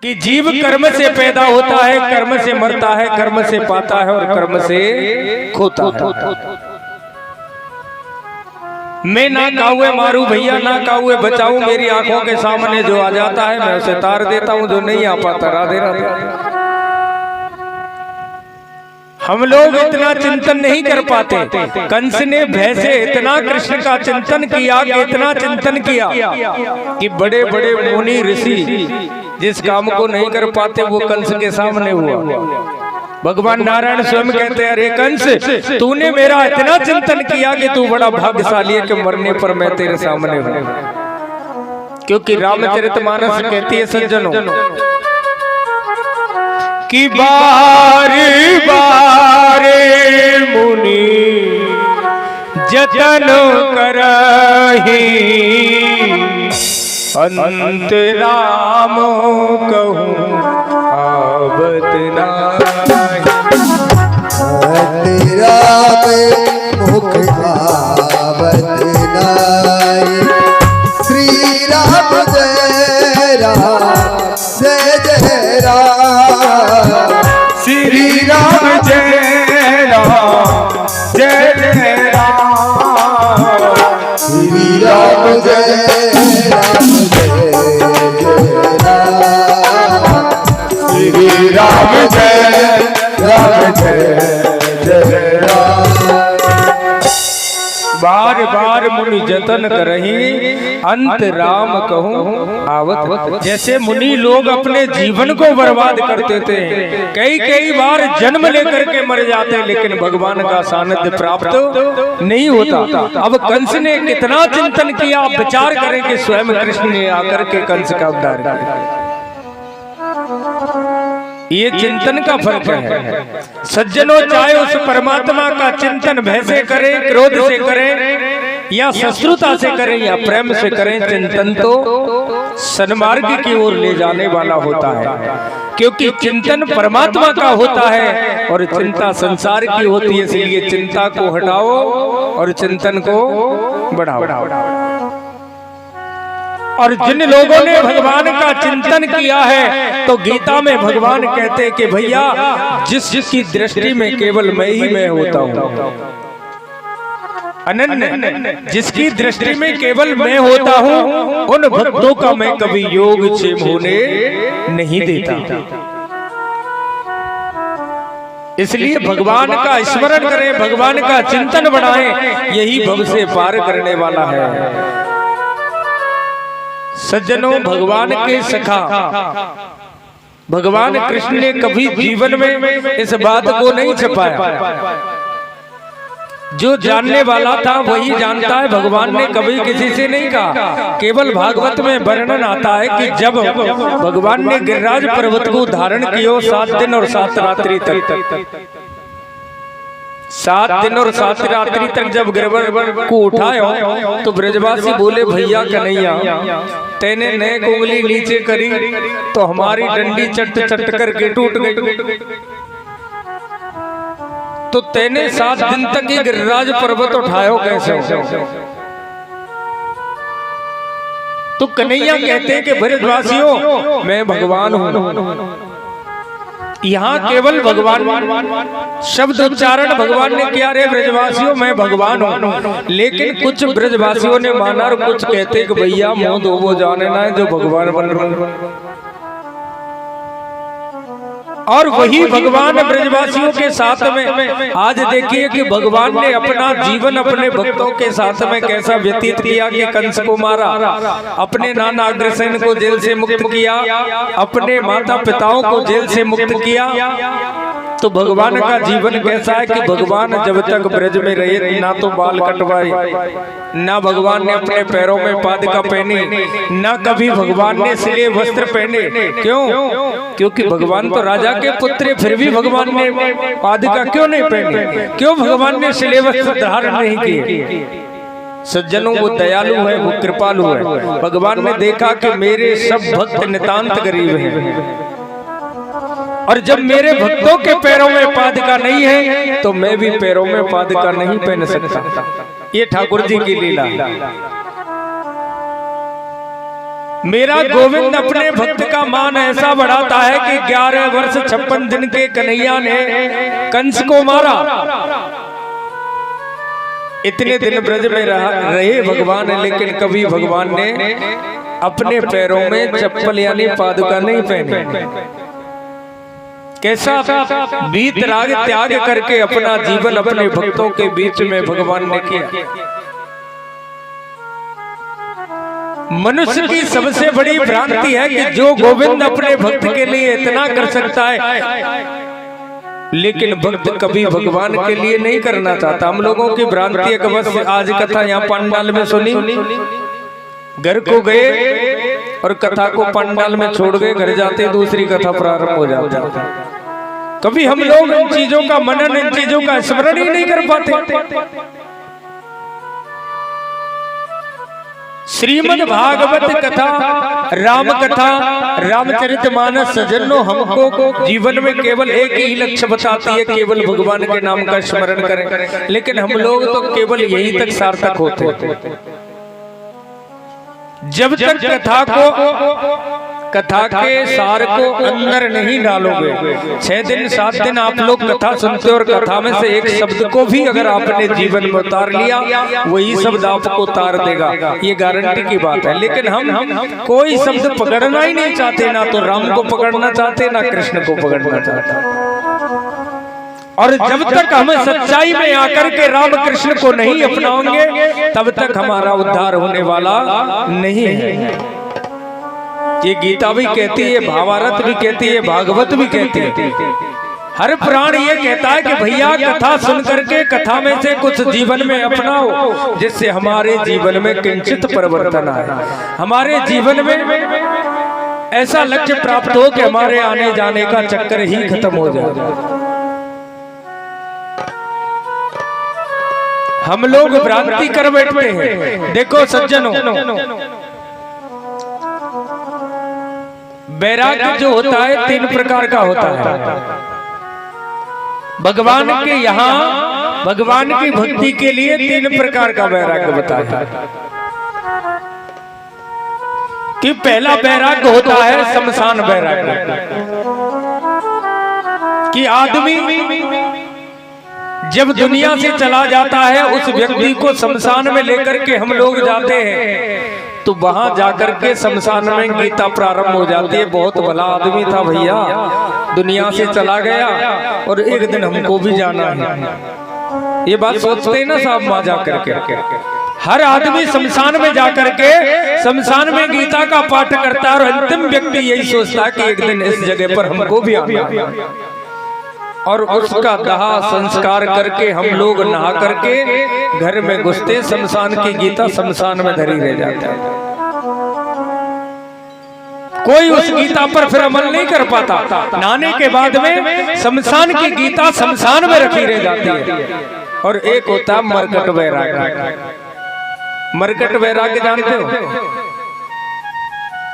कि जीव कर्म से पैदा होता है, कर्म से मरता है, कर्म से पाता है और कर्म से खोता है। मैं ना काहुए मारू भैया, ना काहुए बचाऊं, मेरी आंखों के सामने जो आ जाता है मैं उसे तार देता हूं, जो नहीं आ पाता राधे राधे। हम लोग इतना चिंतन नहीं कर पाते। कंस ने भय से इतना कृष्ण का चिंतन किया कि इतना चिंतन किया कि बड़े बड़े मुनि ऋषि जिस काम को नहीं कर पाते वो कंस के सामने हुआ। भगवान नारायण स्वयं कहते हैं, अरे कंस, तूने मेरा इतना चिंतन किया कि तू बड़ा भाग्यशाली है कि मरने पर मैं तेरे सामने हूं। क्योंकि रामचरितमानस कहती है सज्जनों कि बार बार मुनि जतन करही, अंत राम कहूँ आवत नाही। अंत राम मुख आवत नाही। श्री राम जय राम जय जय राम। श्री राम जय राम जय जय राम। श्री राम जय राम जय जय राम। श्री राम जय राम जय जय राम। बार बार मुनि जतन करही, अंत राम कहूँ आवत। जैसे मुनि लोग अपने जीवन को बर्बाद करते थे, कई बार जन्म लेकर के मर जाते, लेकिन भगवान का सानिध्य प्राप्त नहीं होता। अब कंस ने कितना चिंतन किया, विचार करें कि स्वयं कृष्ण ने आकर के कंस का उद्धार किया। ये चिंतन का फर्क है सज्जनों। चाहे उस परमात्मा का चिंतन भय से करें, क्रोध से करें, या शत्रुता से करें, या प्रेम से करें, चिंतन तो सन्मार्ग की ओर ले जाने वाला होता है। क्योंकि चिंतन परमात्मा का होता है और चिंता संसार की होती है। इसलिए चिंता को हटाओ और चिंतन को बढ़ाओ। और जिन लोगों ने भगवान का चिंतन किया है, तो गीता में भगवान कहते हैं कि भैया जिसकी दृष्टि में केवल मैं ही मैं होता हूँ, अनन्य जिसकी दृष्टि में केवल मैं होता हूँ, उन भक्तों का मैं कभी योग क्षेम होने नहीं देता। इसलिए भगवान का स्मरण करें, भगवान का चिंतन बढ़ाएं, यही भव से पार करने वाला है। सज्जनों, भगवान के सखा भगवान कृष्ण ने कभी जीवन में इस बात को नहीं छिपाया। जो जानने वाला था वही जानता है। भगवान ने कभी किसी से नहीं कहा। केवल भागवत में वर्णन आता है कि जब भगवान ने गिरिराज पर्वत को धारण किया 7 दिन और 7 रात्रि तक, 7 दिन और 7 रात्रि तक जब गिरवर को उठाया तो ब्रजवासी बोले, भैया कन्हैया, तेने नेक उंगली नीचे करी तो हमारी डंडी चट चट करके टूट गई। तो तेने 7 दिन तक ही गिरिराज पर्वत उठायो कैसे? तो कन्हैया कहते हैं कि ब्रजवासियों, मैं भगवान हूं। यहाँ केवल भगवान शब्द उच्चारण भगवान ने किया, रे ब्रजवासियों मैं भगवान हूँ। लेकिन कुछ ब्रजवासियों ने माना और कुछ कहते कि भैया मोह दो वो जाने ना जो भगवान बन रहा। और वही भगवान ब्रजवासियों के साथ में आज देखिए कि भगवान ने अपना जीवन अपने भक्तों के साथ में कैसा व्यतीत किया कि कंस को मारा, अपने नाना अग्रसेन को जेल से मुक्त किया, अपने माता पिताओं को जेल से मुक्त किया। तो भगवान का जीवन कैसा है कि भगवान जब तक ब्रज में रहे ना तो बाल कटवाए, ना भगवान ने अपने पैरों में पादुका पहनी, ना कभी भगवान ने सिले वस्त्र पहने। क्यों? क्योंकि भगवान तो राजा के पुत्र, फिर भी भगवान ने पादुका क्यों नहीं पहनी? क्यों भगवान ने सिले वस्त्र धारण नहीं किए? सज्जनों, वो दयालु है, वो कृपालु है। भगवान ने देखा कि मेरे सब भक्त नितांत गरीब हैं, और जब मेरे भक्तों के पैरों में पादुका नहीं है तो मैं भी पैरों में पादुका नहीं पहन सकता। ये ठाकुर जी की लीला। मेरा गोविंद अपने भक्त का मान ऐसा बढ़ाता है कि 11 वर्ष 56 दिन के कन्हैया ने कंस को मारा। इतने दिन ब्रज में रहे भगवान, लेकिन कभी भगवान ने अपने पैरों में चप्पल यानी पादुका नहीं पहनी। कैसा बीत राग त्याग करके अपना जीवन अपने भक्तों के बीच में भगवान ने किया। मनुष्य की सबसे बड़ी भ्रांति है कि जो गोविंद अपने भक्त के लिए इतना कर सकता है, लेकिन भक्त कभी भगवान के लिए नहीं करना चाहता। हम लोगों की भ्रांति है कि बस आज कथा यहाँ पंडाल में सुनी, घर को गए और कथा को पंडाल में छोड़ गए, घर जाते दूसरी कथा प्रारंभ हो जाती। कभी हम लोग इन चीजों का मनन, इन चीजों का स्मरण ही नहीं कर पाते। श्रीमद् भागवत कथा, राम कथा, रामचरितमानस सज्जनों हमको जीवन में केवल एक ही लक्ष्य बताती है, केवल भगवान के नाम का स्मरण करें। लेकिन हम लोग तो केवल यही तक सार्थक होते। जब तक कथा के सार को अंदर नहीं डालोगे, 6 दिन 7 दिन आप लोग कथा सुनते और कथा में से एक शब्द को भी अगर आपने जीवन में उतार लिया, वही शब्द आपको उतार देगा, ये गारंटी की बात है। लेकिन हम कोई शब्द पकड़ना ही नहीं चाहते, ना तो राम को पकड़ना चाहते, ना कृष्ण को पकड़ना चाहते। और जब तक हम सच्चाई में आकर के राम कृष्ण को नहीं अपनाएंगे, तब तक हमारा उद्धार होने वाला नहीं है। ये गीता भी कहती है, भावारत भी कहती है, भागवत भी कहती है। हर प्राण ये कहता है कि भैया कथा सुन करके कथा में से कुछ जीवन में अपनाओ, जिससे हमारे जीवन में किंचित परिवर्तन आए, हमारे जीवन में ऐसा लक्ष्य प्राप्त हो कि हमारे आने जाने का चक्कर ही खत्म हो जाए। हम लोग भ्रांति कर बैठते हैं। देखो सज्जनों, वैराग्य जो होता है 3 प्रकार का होता है। भगवान के यहाँ भगवान की भक्ति के लिए 3 प्रकार का वैराग्य बताया कि पहला वैराग्य होता है शमशान वैराग्य, कि आदमी जब दुनिया से चला जाता है, उस व्यक्ति को शमशान में लेकर के हम लोग जाते हैं, तो वहां जाकर के शमशान में गीता प्रारंभ हो जाती है। बहुत भला आदमी था भैया, दुनिया से चला गया और एक दिन हमको भी जाना है। ये बात सोचते हैं ना साहब, वहां जाकर के हर आदमी शमशान में जाकर के शमशान में गीता का पाठ करता है, और अंतिम व्यक्ति यही सोचता है कि एक दिन इस जगह पर हमको भी आना है। और उसका दहा संस्कार करके हम लोग नहा करके घर में घुसते, शमशान की गीता शमशान में धरी रह जाता है। कोई उस गीता पर फिर अमल नहीं कर पाता। नहाने के बाद में शमशान की गीता शमशान में रखी रह जाती है। और एक होता है मरकट वैराग्य। मरकट वैराग्य जानते हो?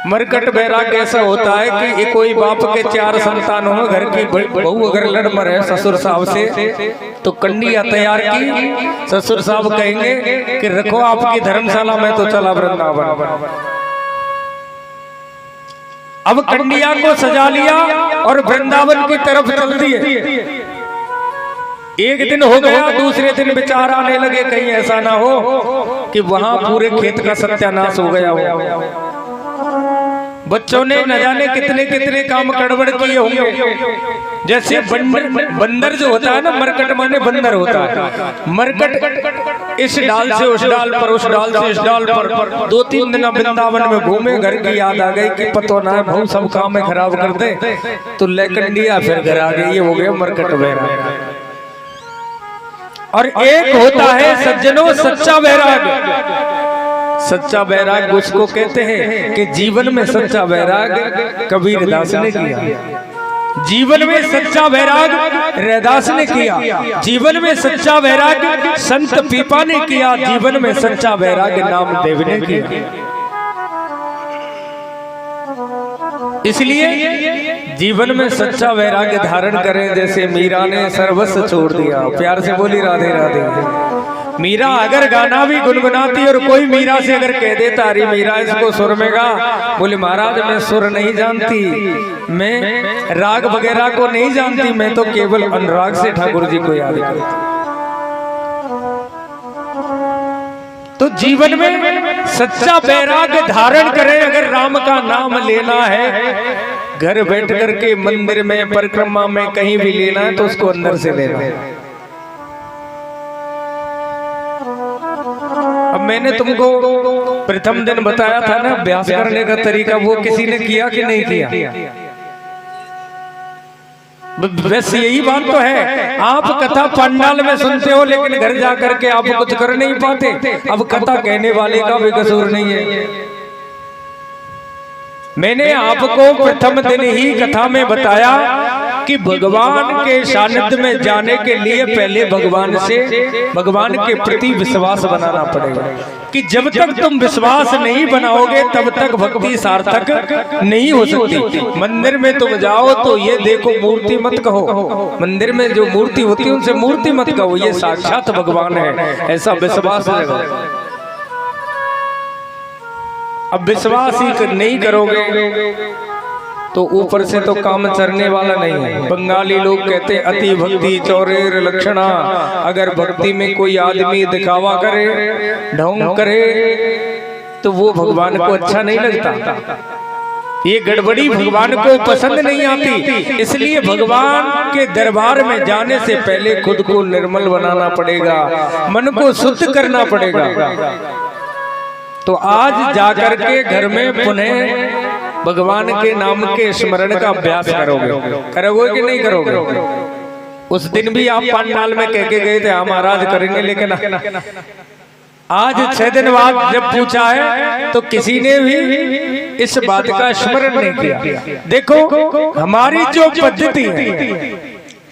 मरकट वैराग्य ऐसा होता है कि कोई बाप के 4 संतान हो, घर की बहू अगर लड़ मरे ससुर साहब से, तो कंडिया तैयार की, ससुर साहब कहेंगे कि रखो आपकी धर्मशाला में, तो चला वृंदावन। अब कंडिया को सजा लिया और वृंदावन की तरफ चल दिए। एक दिन हो गया, दूसरे दिन विचार आने लगे कहीं ऐसा ना हो कि वहां पूरे खेत का सत्यानाश हो गया हो। बच्चों ने न जाने कितने कितने काम गड़बड़ किए होंगे। जैसे बंदर जो होता है ना, मरकट माने बंदर होता है। मरकट इस डाल से उस डाल पर, उस डाल से इस डाल पर 2-3 दिन वृंदावन में घूमे। घर की याद आ गई कि पतो ना है भाऊ सब काम में खराब कर दे, तो लेकंडिया फिर घर आ गई। ये हो गया मरकट वैराग्य। और एक होता है सज्जनों सच्चा वैराग्य। सच्चा वैराग्य उसको कहते हैं कि जीवन में सच्चा वैराग्य कबीरदास ने किया। जीवन में सच्चा वैराग्य रैदास ने किया। जीवन में सच्चा वैराग्य संत पीपा ने किया। जीवन में सच्चा वैराग्य नामदेव ने किया। इसलिए जीवन में सच्चा वैराग्य धारण करें, जैसे मीरा ने सर्वस्व छोड़ दिया। प्यार से बोली राधे राधे। मीरा अगर गाना भी गुनगुनाती और कोई मीरा से अगर कह देता अरे मीरा इसको सुर में गा, बोले महाराज मैं सुर नहीं जानती, मैं राग वगैरह को नहीं जानती, मैं तो केवल अनुराग से ठाकुर जी को याद करती। तो जीवन में सच्चा वैराग्य धारण करें, अगर राम का नाम लेना है, घर बैठ करके मंदिर में परिक्रमा में कहीं भी लेना है तो उसको अंदर से लेना है। अब मैंने तुमको प्रथम दिन बताया था ना अभ्यास करने का तरीका, वो किसी ने किया कि नहीं किया? बस यही बात तो है, आप कथा पंडाल में सुनते हो लेकिन घर जाकर के आप कुछ कर नहीं पाते। अब कथा कहने वाले का भी कसूर नहीं है। मैंने आपको प्रथम दिन ही कथा में बताया कि भगवान के सानिध्य में जाने के लिए पहले भगवान के प्रति विश्वास बनाना पड़ेगा, कि जब तक तुम विश्वास नहीं बनाओगे तब तक भक्ति सार्थक नहीं हो सकती। मंदिर में तुम जाओ तो ये देखो मूर्ति मत कहो, मंदिर में जो मूर्ति होती है उनसे मूर्ति मत कहो, ये साक्षात भगवान है, ऐसा विश्वास है। अब विश्वास ही नहीं करोगे तो ऊपर से तो काम चलने वाला नहीं है। बंगाली लोग कहते अति भक्ति चौरेर लक्षणा, अगर भक्ति में कोई आदमी दिखावा करे, ढोंग करे, तो वो भगवान को अच्छा नहीं लगता। ये गड़बड़ी भगवान को पसंद नहीं आती। इसलिए भगवान के दरबार में जाने से पहले खुद को निर्मल बनाना पड़ेगा, मन को शुद्ध करना पड़ेगा। तो आज जाकर के घर में पुनः भगवान के नाम के स्मरण का अभ्यास करोगे कि नहीं करोगे? उस दिन भी आप पंडाल में कह के गए थे हम महाराज करेंगे, लेकिन आज 6 दिन बाद जब पूछा है तो किसी ने भी इस बात का स्मरण नहीं किया। देखो हमारी जो पद्धति है,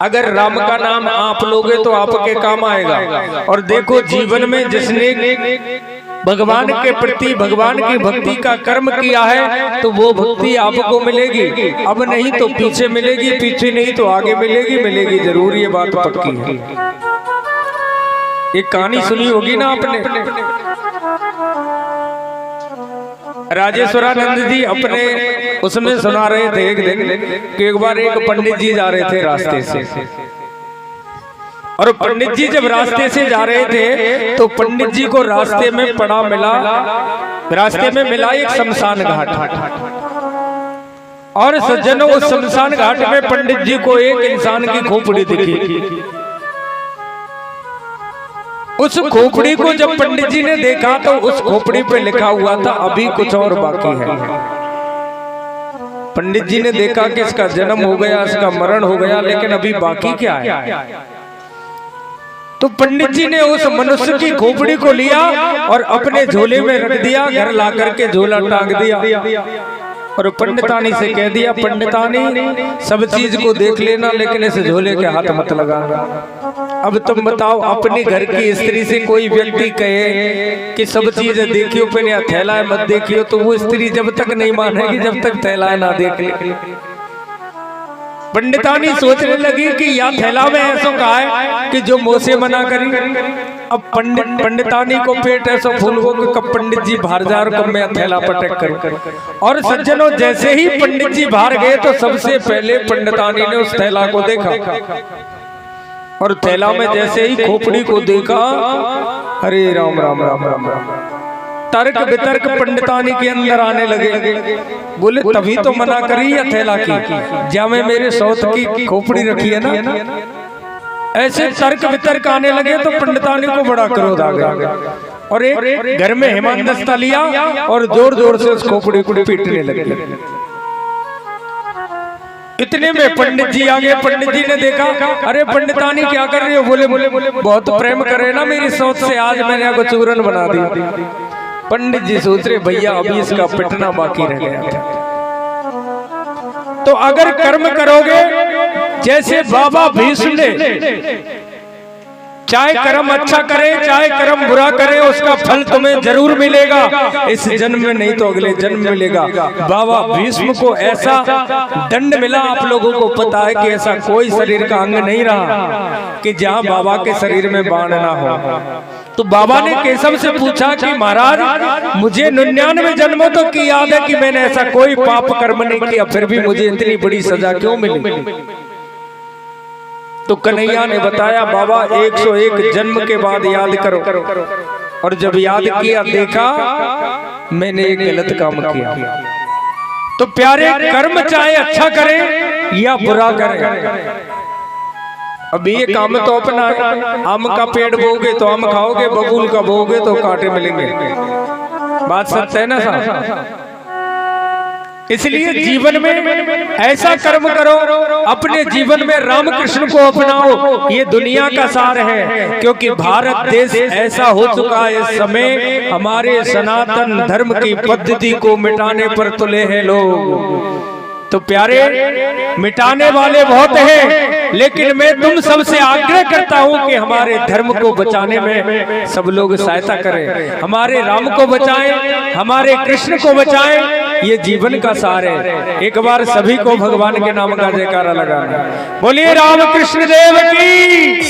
अगर राम का नाम आप लोगे तो आपके काम आएगा। और देखो जीवन में जिसने भगवान के प्रति भगवान की भक्ति का कर्म किया है तो वो भक्ति आपको मिलेगी। अब नहीं तो पीछे मिलेगी, पीछे नहीं तो आगे मिलेगी जरूर, ये बात पक्की है। एक कहानी सुनी होगी ना आपने, राजेश्वरानंद जी अपने उसमें सुना रहे थे एक दिन कि एक बार एक पंडित जी जा रहे थे रास्ते से, और पंडित जी जब रास्ते से जा रहे थे तो पंडित जी को रास्ते में मिला एक शमशान घाट। और सज्जनों उस शमशान घाट में पंडित जी को एक इंसान की खोपड़ी दिखी। उस खोपड़ी को जब पंडित जी ने देखा तो उस खोपड़ी पे लिखा हुआ था अभी कुछ और बाकी है। पंडित जी ने देखा कि इसका जन्म हो गया, इसका मरण हो गया, लेकिन अभी बाकी क्या है? तो पंडित जी ने उस मनुष्य की खोपड़ी को लिया और अपने झोले में रख दिया, घर ला करके झोला टांग दिया और पंडितानी से कह दिया पंडितानी सब चीज को देख लेना लेकिन इस झोले के हाथ मत लगाना। अब तुम बताओ अपने घर की स्त्री से कोई व्यक्ति कहे कि सब चीज देखियो पहले थैला मत देखियो, तो वो स्त्री जब तक नहीं मानेगी जब तक थैला ना देख ले। पंडितानी सोचने लगी कि या थैला में ऐसा कहा है कि जो मुंह से मना करी। अब पंडितानी को पेट ऐसा फूल हो कि कब पंडित जी बाहर जा और कब मैं थैला पटक कर। और सज्जनों जैसे ही पंडित जी बाहर गए तो सबसे पहले पंडितानी ने उस थैला को देखा और थैला में जैसे ही खोपड़ी को देखा, हरे राम राम राम राम राम, तर्क वितर्क पंडितानी के अंदर आने लगे। बोले तभी तो मना करी या थैला की, जहाँ में मेरे सौत की खोपड़ी रखी है ना। ऐसे तर्क वितर्क आने लगे तो पंडितानी को बड़ा क्रोध आ गया और एक घर में हेमंतस्ता लिया और जोर जोर से उस खोपड़ी को पीटने लगे। इतने में पंडित जी आ गए। पंडित जी ने देखा, अरे पंडितानी क्या कर रही हो? बोले बहुत प्रेम करे ना मेरी सौत से, आज मैंने आपको चूरन बना दिया। पंडित जी सोच रहे भैया अभी इसका पिटना बाकी रह गया था। तो अगर कर्म करोगे जैसे बाबा भीष्म ने, चाहे कर्म अच्छा करे चाहे कर्म बुरा करे उसका फल तुम्हें जरूर मिलेगा, इस जन्म में नहीं तो अगले जन्म में मिलेगा। बाबा भीष्म को ऐसा दंड मिला, आप लोगों को पता है कि ऐसा कोई शरीर का अंग नहीं रहा कि जहां बाबा के शरीर में बाण ना हो। तो बाबा ने केशव से पूछा कि महाराज मुझे 99 जन्मों तक की याद है कि मैंने ऐसा कोई पाप कर्म नहीं किया, फिर भी मुझे इतनी बड़ी सजा क्यों मिली? तो कन्हैया ने बताया बाबा 101 जन्म के बाद याद करो, और जब याद किया देखा मैंने एक गलत काम किया। तो प्यारे कर्म चाहे अच्छा करें या बुरा करें, अब ये काम तो अपना है। आम का पेड़ बोगे तो आम खाओगे, बबूल का बोगे तो कांटे मिलेंगे। बात सत्य है ना साहब? इसलिए जीवन में ऐसा कर्म करो, अपने जीवन में रामकृष्ण को अपनाओ, ये दुनिया का सार है। क्योंकि भारत देश ऐसा हो चुका है इस समय, हमारे सनातन धर्म की पद्धति को मिटाने पर तुले हैं लोग। तो प्यारे मिटाने वाले बहुत हैं, लेकिन मैं तुम सबसे आग्रह करता हूं कि हमारे धर्म को बचाने में सब लोग सहायता करें, हमारे राम को बचाएं, हमारे कृष्ण को बचाएं। ये जीवन का सार है। एक बार सभी को भगवान के नाम का जयकारा लगाना। बोलिए राम कृष्ण देव की।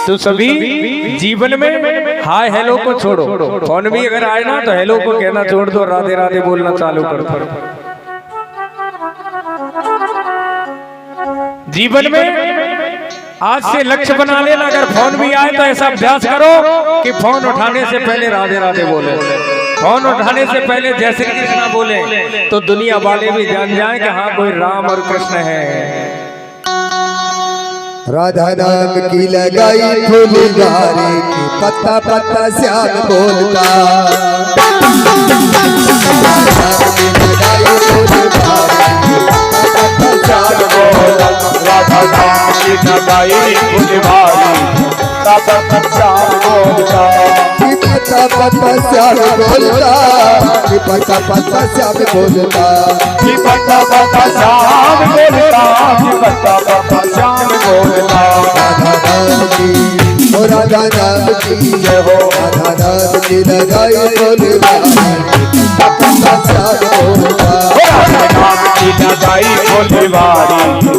तो सभी जीवन में हाय हेलो को छोड़ो, फोन भी अगर आए ना तो हेलो को कहना छोड़ दो, राधे राधे बोलना चालू कर दो। जीवन में आज से लक्ष्य बना लेना, अगर फोन भी आए तो ऐसा अभ्यास करो कि फोन उठाने से पहले राधे राधे बोले, फोन उठाने से पहले जय श्री कृष्ण बोले, तो दुनिया वाले भी जान जाएं कि हाँ कोई राम और कृष्ण है। राधा नाम की लगाई फुलझड़ी की, पत्ता पत्ता श्याम बोलता। राधा नाम की लगाई फुलझड़ी, पत्ता पत्ता श्याम बोलता। पत्ता पत्ता श्याम बोलता, पत्ता पत्ता श्याम बोलता, पत्ता पत्ता श्याम बोलता, पत्ता पत्ता श्याम बोलता। राधा नाम की, ओ राधा नाम की जय हो, राधा नाम की लगाई फुलझड़ी, पत्ता श्याम बोलता। राधा नाम की लगाई फुलझड़ी,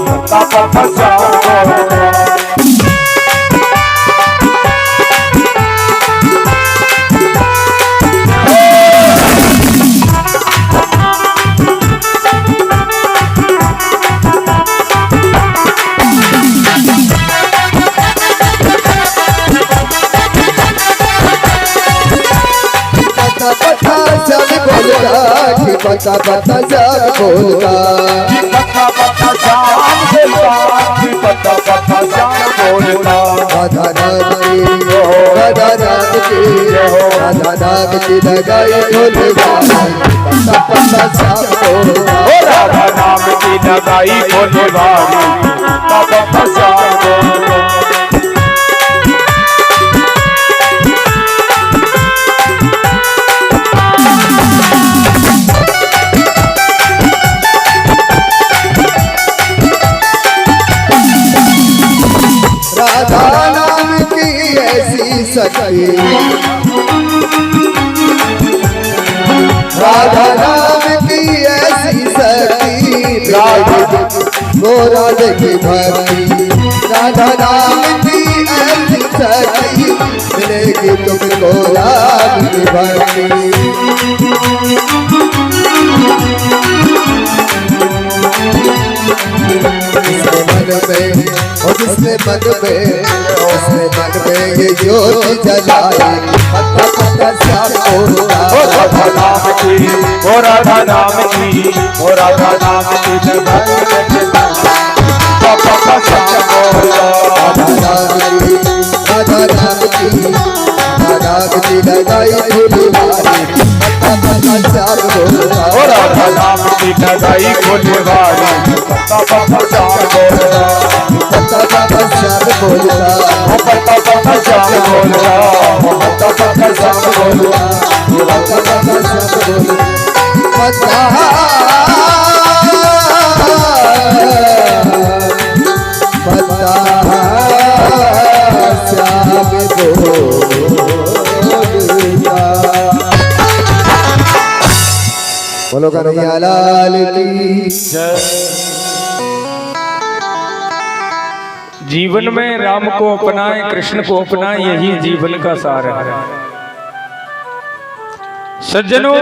पत्ता पत्ता श्याम बोलता। पत्ता पत्ता श्याम बोलता, पत्ता पत्ता श्याम बोलता, पत्ता पत्ता श्याम बोलता। राधा नाम की, राधा नाम की, राधा नाम की लगाई फुलझड़ी, पत्ता पत्ता श्याम बोलता। राधा नाम की लगाई फुलझड़ी, पत्ता पत्ता श्याम बोलता। राधा नाम की ऐसी शक्ति, राधा नाम की ऐसी शक्ति, वो राधे की भक्ति। राधा नाम की ऐसी शक्ति, मिलेगी तुमको राधे की भक्ति। जिसने मन में, उसने मन में ये ज्योति जलाई, पत्ता पत्ता श्याम बोलता। राधा नाम की, ओ राधा नाम की, ओ राधा नाम की लगाई पत्ता पत्ता श्याम बोलता। राधा नाम की, राधा नाम की, राधा नाम की लगाई फुलझड़ी, पत्ता पत्ता श्याम बोलता। राधा नाम की लगाई फुलझड़ी, पत्ता पत्ता श्याम बोलता। पत्ता पत्ता श्याम बोलता, पत्ता पत्ता श्याम बोलता, पत्ता पत्ता श्याम बोलता। पत्ता पत्ता श्याम बोलता, पत्ता पत्ता श्याम बोलता। बोलो कन्हैया लाल की। जीवन में राम को अपनाएं, कृष्ण को अपनाएं, यही जीवन का सार है। सज्जनों,